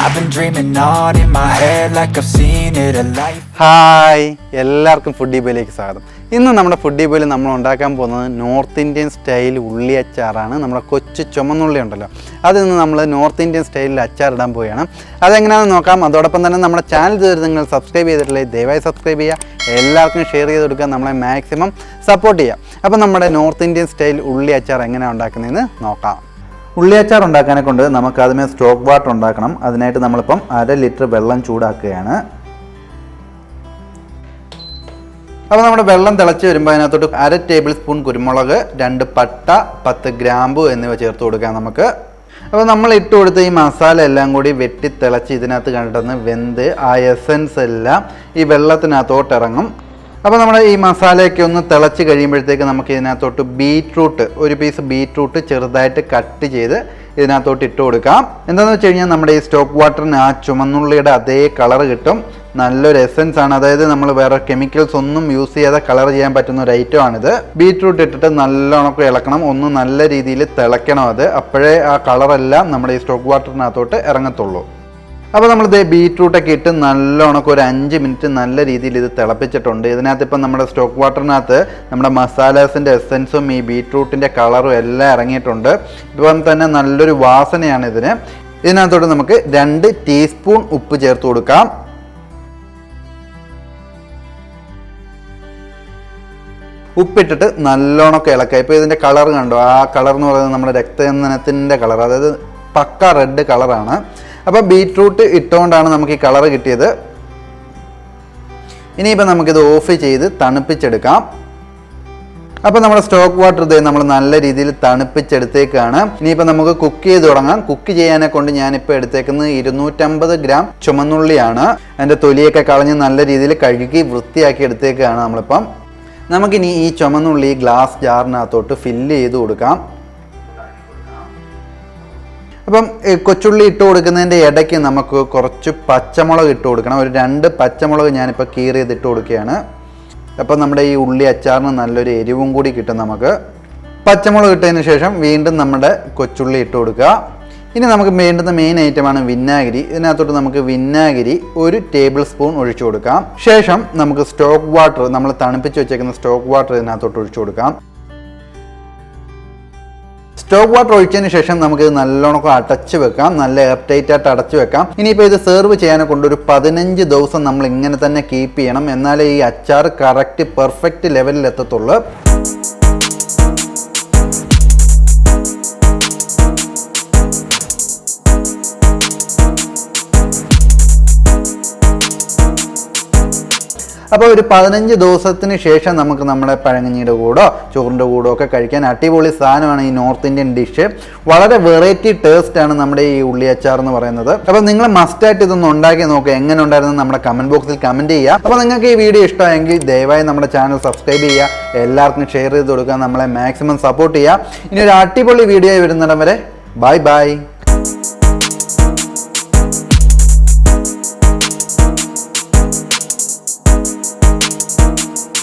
I've been dreaming on in my head like I've seen it a life. Hi എല്ലാവർക്കും foodie ബോയിലേക്ക് സ്വാഗതം. ഇന്ന് നമ്മുടെ foodie boil നമ്മൾ ഉണ്ടാക്കാൻ പോകുന്നത് നോർത്ത് ഇന്ത്യൻ സ്റ്റൈൽ ഉള്ളി അച്ചാറാണ്. നമ്മുടെ കൊച്ചു ചുമന്നുള്ളി ഉണ്ടല്ലോ, അതിൽ നിന്ന് നമ്മൾ നോർത്ത് ഇന്ത്യൻ സ്റ്റൈലിൽ അച്ചാർ ഇടാൻ പോവുകയാണ്. അതെങ്ങനെയാണെന്ന് നോക്കാം. അതോടൊപ്പം തന്നെ നമ്മുടെ ചാനൽ ഇതുവരെ നിങ്ങൾ സബ്സ്ക്രൈബ് ചെയ്തിട്ടില്ലെങ്കിൽ ദയവായി സബ്സ്ക്രൈബ് ചെയ്യുക, എല്ലാവർക്കും ഷെയർ ചെയ്ത് കൊടുക്കുക, നമ്മളെ മാക്സിമം സപ്പോർട്ട് ചെയ്യുക. അപ്പോൾ നമ്മുടെ നോർത്ത് ഇന്ത്യൻ സ്റ്റൈൽ ഉള്ളി അച്ചാർ എങ്ങനെയാണ് ഉണ്ടാക്കുന്നതെന്ന് നോക്കാം. ഉള്ളി അച്ചാർ ഉണ്ടാക്കാനെ കൊണ്ട് നമുക്ക് ആദ്യമേ സ്റ്റോക്ക് വാട്ടർ ഉണ്ടാക്കണം. അതിനായിട്ട് നമ്മളിപ്പം 1/2 ലിറ്റർ വെള്ളം ചൂടാക്കുകയാണ്. അപ്പോൾ നമ്മുടെ വെള്ളം തിളച്ച് വരുമ്പോൾ അതിനകത്തോട്ട് 1/2 ടേബിൾ സ്പൂൺ കുരുമുളക്, 2 പട്ട, 10 ഗ്രാമ്പു എന്നിവ ചേർത്ത് കൊടുക്കാം നമുക്ക്. അപ്പോൾ നമ്മൾ ഇട്ട് കൊടുത്ത ഈ മസാല എല്ലാം കൂടി വെട്ടി തിളച്ച് ഇതിനകത്ത് കണ്ടിട്ടൊന്ന് വെന്ത് ആ എസൻസ് എല്ലാം ഈ വെള്ളത്തിനകത്തോട്ട് ഇറങ്ങും. അപ്പോൾ നമ്മുടെ ഈ മസാലയൊക്കെ ഒന്ന് തിളച്ച് കഴിയുമ്പോഴത്തേക്ക് നമുക്ക് ഇതിനകത്തോട്ട് ബീറ്റ്റൂട്ട്, ഒരു പീസ് ബീറ്റ്റൂട്ട് ചെറുതായിട്ട് കട്ട് ചെയ്ത് ഇതിനകത്തോട്ട് ഇട്ട് കൊടുക്കാം. എന്താണെന്ന് വെച്ച് കഴിഞ്ഞാൽ നമ്മുടെ ഈ സ്റ്റോക്ക് വാട്ടറിന് ആ ചുമന്നുള്ളിയുടെ അതേ കളർ കിട്ടും. നല്ലൊരു എസൻസ് ആണ്, അതായത് നമ്മൾ വേറെ കെമിക്കൽസ് ഒന്നും യൂസ് ചെയ്യാതെ കളർ ചെയ്യാൻ പറ്റുന്ന ഒരു ഐറ്റം ആണിത്. ബീറ്റ്റൂട്ട് ഇട്ടിട്ട് നല്ലോണം ഇളക്കണം, ഒന്ന് നല്ല രീതിയിൽ തിളയ്ക്കണം അത്, അപ്പോഴേ ആ കളറെല്ലാം നമ്മുടെ ഈ സ്റ്റോക്ക് വാട്ടറിനകത്തോട്ട് ഇറങ്ങത്തുള്ളൂ. അപ്പോൾ നമ്മളിത് ബീറ്റ്റൂട്ടൊക്കെ ഇട്ട് നല്ലോണം ഒരു 5 മിനിറ്റ് നല്ല രീതിയിൽ ഇത് തിളപ്പിച്ചിട്ടുണ്ട്. ഇതിനകത്ത് ഇപ്പം നമ്മുടെ സ്റ്റോക്ക് വാട്ടറിനകത്ത് നമ്മുടെ മസാലാസിൻ്റെ എസൻസും ഈ ബീറ്റ്റൂട്ടിൻ്റെ കളറും എല്ലാം ഇറങ്ങിയിട്ടുണ്ട്. ഇപ്പം തന്നെ നല്ലൊരു വാസനയാണ് ഇതിന്. ഇതിനകത്തോട്ട് നമുക്ക് 2 ടീസ്പൂൺ ഉപ്പ് ചേർത്ത് കൊടുക്കാം. ഉപ്പിട്ടിട്ട് നല്ലോണം ഇളക്കുക. ഇപ്പോൾ ഇതിൻ്റെ കളർ കണ്ടോ, ആ കളർ എന്ന് പറയുന്നത് നമ്മുടെ രക്തചന്ദനത്തിൻ്റെ കളർ, അതായത് പക്ക റെഡ് കളറാണ്. അപ്പോൾ ബീറ്റ്റൂട്ട് ഇട്ടുകൊണ്ടാണ് നമുക്ക് ഈ കളർ കിട്ടിയത്. ഇനിയിപ്പോൾ നമുക്കിത് ഓഫ് ചെയ്ത് തണുപ്പിച്ചെടുക്കാം. അപ്പോൾ നമ്മുടെ സ്റ്റോക്ക് വാട്ടർ ഇത് നമ്മൾ നല്ല രീതിയിൽ തണുപ്പിച്ചെടുത്തേക്കാണ്. ഇനിയിപ്പോൾ നമുക്ക് കുക്ക് ചെയ്ത് തുടങ്ങാം. കുക്ക് ചെയ്യാനെ കൊണ്ട് ഞാനിപ്പോൾ എടുത്തേക്കുന്നത് 250 ഗ്രാം ചുമന്നുള്ളിയാണ്. അതിൻ്റെ തൊലിയൊക്കെ കളഞ്ഞ് നല്ല രീതിയിൽ കഴുകി വൃത്തിയാക്കി എടുത്തേക്കാണ് നമ്മളിപ്പം. നമുക്കിനി ഈ ചുമന്നുള്ളി ഗ്ലാസ് ജാറിനകത്തോട്ട് ഫില്ല് ചെയ്ത് കൊടുക്കാം. അപ്പം കൊച്ചുള്ളി ഇട്ട് കൊടുക്കുന്നതിൻ്റെ ഇടയ്ക്ക് നമുക്ക് കുറച്ച് പച്ചമുളക് ഇട്ട് കൊടുക്കണം. ഒരു 2 പച്ചമുളക് ഞാനിപ്പോൾ കീറി ചെയ്ത് ഇട്ട് കൊടുക്കുകയാണ്. അപ്പം നമ്മുടെ ഈ ഉള്ളി അച്ചാറിന് നല്ലൊരു എരിവും കൂടി കിട്ടും നമുക്ക്. പച്ചമുളക് ഇട്ടതിന് ശേഷം വീണ്ടും നമ്മുടെ കൊച്ചുള്ളി ഇട്ട് കൊടുക്കുക. ഇനി നമുക്ക് വേണ്ടുന്ന മെയിൻ ഐറ്റമാണ് വിനാഗിരി. ഇതിനകത്തോട്ട് നമുക്ക് വിനാഗിരി 1 ടേബിൾ സ്പൂൺ ഒഴിച്ചു കൊടുക്കാം. ശേഷം നമുക്ക് സ്റ്റോക്ക് വാട്ടർ, നമ്മൾ തണുപ്പിച്ച് വെച്ചേക്കുന്ന സ്റ്റോക്ക് വാട്ടർ ഇതിനകത്തോട്ട് ഒഴിച്ചു കൊടുക്കാം. സ്റ്റോക്ക് വാട്ടർ ഒഴിച്ചതിന് ശേഷം നമുക്ക് ഇത് നല്ലോണം അടച്ച് വെക്കാം, നല്ല എയർ ടൈറ്റ് ആയിട്ട് അടച്ചു വെക്കാം. ഇനിയിപ്പോൾ ഇത് സെർവ് ചെയ്യാനെ കൊണ്ട് ഒരു 15 ദിവസം നമ്മൾ ഇങ്ങനെ തന്നെ കീപ്പ് ചെയ്യണം, എന്നാലേ ഈ അച്ചാർ കറക്റ്റ് പെർഫെക്റ്റ് ലെവലിൽ എത്തത്തുള്ളൂ. അപ്പോൾ ഒരു 15 ദിവസത്തിന് ശേഷം നമുക്ക് നമ്മുടെ പഴങ്കഞ്ഞിയുടെ കൂടോ ചോറിൻ്റെ കൂടോ ഒക്കെ കഴിക്കാൻ അടിപൊളി സാധനമാണ് ഈ നോർത്ത് ഇന്ത്യൻ ഡിഷ്. വളരെ വെറൈറ്റി ടേസ്റ്റാണ് നമ്മുടെ ഈ ഉള്ളി അച്ചാർ എന്ന് പറയുന്നത്. അപ്പോൾ നിങ്ങൾ മസ്റ്റായിട്ട് ഇതൊന്ന് ഉണ്ടാക്കി നോക്കുക. എങ്ങനെ ഉണ്ടായിരുന്നു നമ്മുടെ കമൻറ്റ് ബോക്സിൽ കമൻറ്റ് ചെയ്യുക. അപ്പോൾ നിങ്ങൾക്ക് ഈ വീഡിയോ ഇഷ്ടമായെങ്കിൽ ദയവായി നമ്മുടെ ചാനൽ സബ്സ്ക്രൈബ് ചെയ്യുക, എല്ലാവർക്കും ഷെയർ ചെയ്ത് കൊടുക്കുക, നമ്മളെ മാക്സിമം സപ്പോർട്ട് ചെയ്യുക. ഇനി ഒരു അടിപൊളി വീഡിയോ വരുന്നിടം വരെ ബൈ ബൈ.